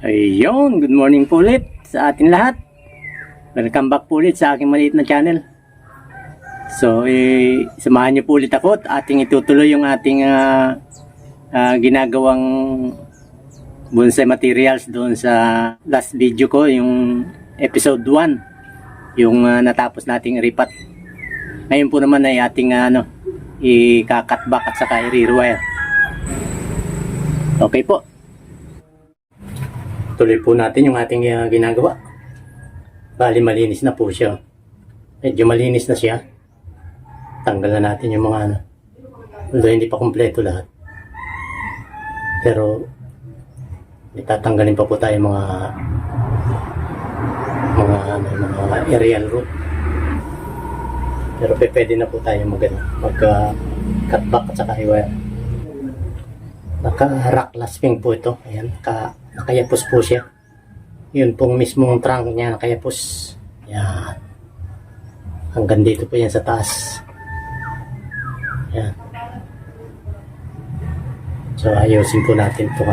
Ayun, good morning po ulit sa atin lahat. Welcome back po ulit sa aking maliit na channel. So, samahan niyo po ulit ako at ating itutuloy yung ating ginagawang bonsai materials doon sa last video ko, yung episode 1, yung natapos nating ripat. Ngayon po naman ay ating i-cut back at saka i-rewire. Okay po. Tuloy po natin yung ating ginagawa. Bali malinis na po siya. Medyo malinis na siya. Tanggal na natin yung mga although hindi pa kumpleto lahat. Pero itatanggalin pa po tayo mga aerial root. Pero pwede na po tayo mag-cut back at saka i-wire. Naka-rock lasping po ito. Ayan, nakayapos po siya. Yun pong mismong trunk niya nakayapos. Yan. Hanggang dito po yan sa taas. Yan. So ayusin po natin ito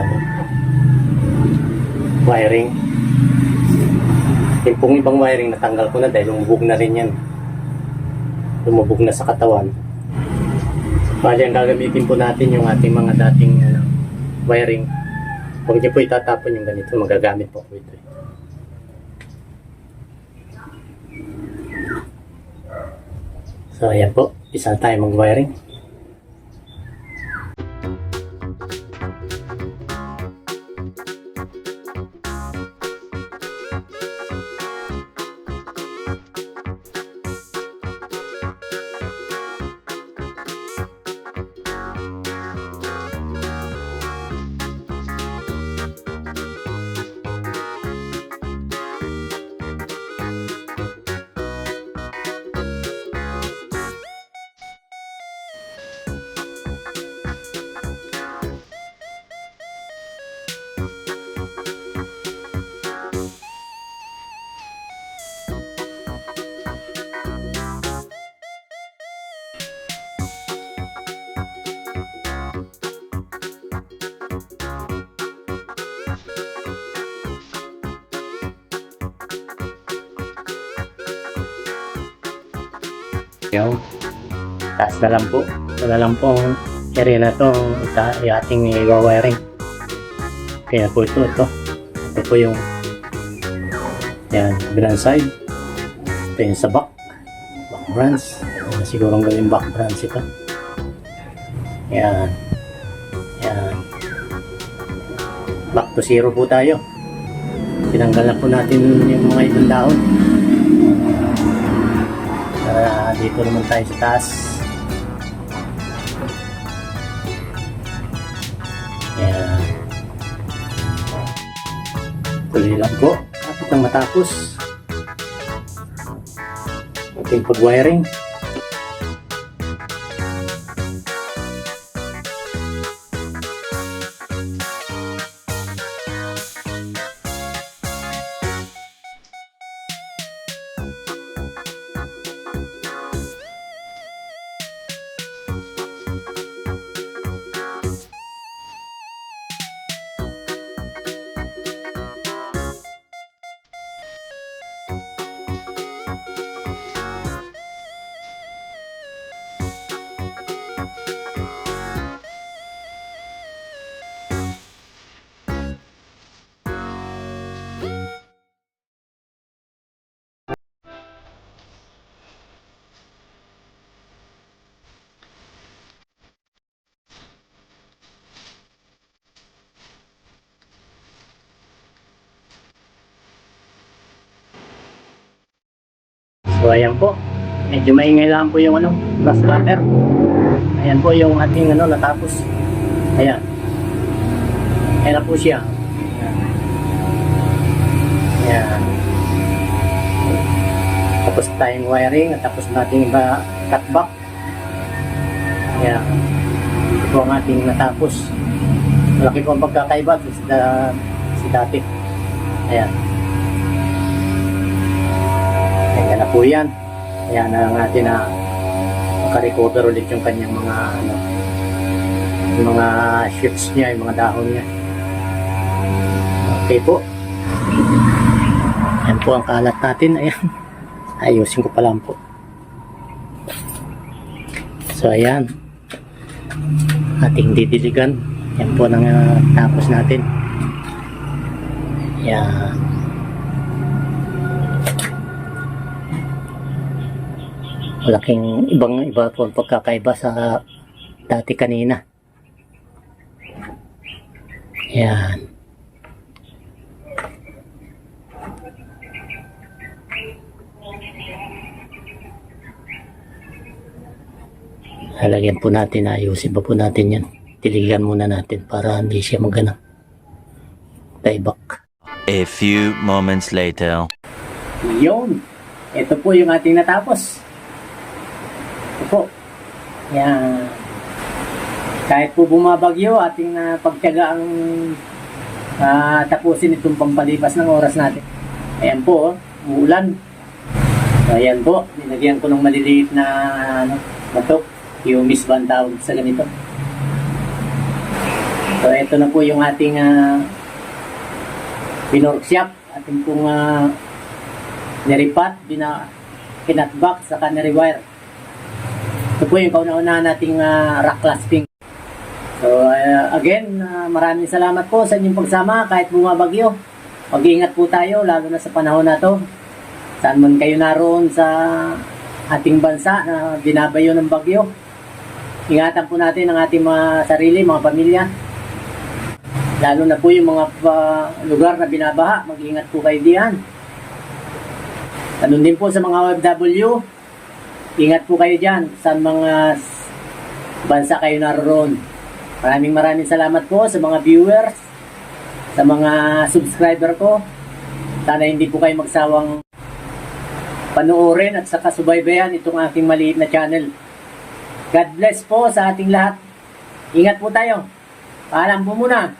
wiring. Yung pong ibang wiring natanggal ko na dahil lumubog na rin yan. Lumubog na sa katawan. Bali ang gagamitin po natin yung ating mga dating wiring. Huwag niyo po itatapon yung ganito, magagamit po ito. So ayan po, isa tayo mag-wiring. Yung taas na lang po. Wala lang po ang area na ito yung ating i-wiring. Kaya po ito po yung yan, bilang side. Ito yung sa back branch. Sigurong gawin back branch ito. Yan. Back to zero po tayo. Tinanggal na po natin yung mga ibang dahon. Dito naman tayo sa taas. Ayan. Tuloy lang po. Kapit nang matapos ating pag-wiring. So ayan po, medyo maingay lang po yung glass cutter. Ayan po yung ating natapos. Ayan na po siya. Ayan. Tapos tayong wiring at tapos natin cut back. Ayan. Ito po ang ating natapos. Malaki po ang pagkakaiba si dati. Ayan. Ayan na po yan. Ayan na natin na makarecover ulit yung kanyang mga shifts niya, yung mga dahon niya. Okay po. Ayan po ang kalat natin. Ayan. Ayusin ko pa lang po. So ayan. Ating didiligan. Yan po nang tapos natin. Ayan. Malaking iba po ang pagkakaiba sa dati kanina. Ayan. Halagyan po natin, ayusin pa po natin yan. Tiligan muna natin para hindi siya magana taibak. A few moments later. Yun. Ito po yung ating natapos. Ito po. Yan. Kahit po bumabagyo, ating pagtiyaga ang tapusin itong pampalipas ng oras natin. Ayan po, umuulan. So, ayan po. Nilagyan ko ng maliliit na batok. Yumis ba ang tawag sa ganito? So, ito na po yung ating pinorksyap. Ating pong niripat, kinatbak, saka niriwire. Ito po yung kauna-una nating rock clasping. So, again, maraming salamat po sa inyong pagsama kahit bumabagyo. Mag-iingat po tayo, lalo na sa panahon na to. Saan man kayo naroon sa ating bansa na binabayo ng bagyo. Ingatan po natin ang ating mga sarili, mga pamilya. Lalo na po yung mga lugar na binabaha. Mag-ingat po kayo diyan. Ganun din po sa mga OFW. Ingat po kayo diyan sa mga bansa kayo naroon. Maraming salamat po sa mga viewers, sa mga subscriber ko. Sana hindi po kayo magsawang panoorin at saka subaybayan itong aking maliit na channel. God bless po sa ating lahat. Ingat po tayo. Paalam po muna.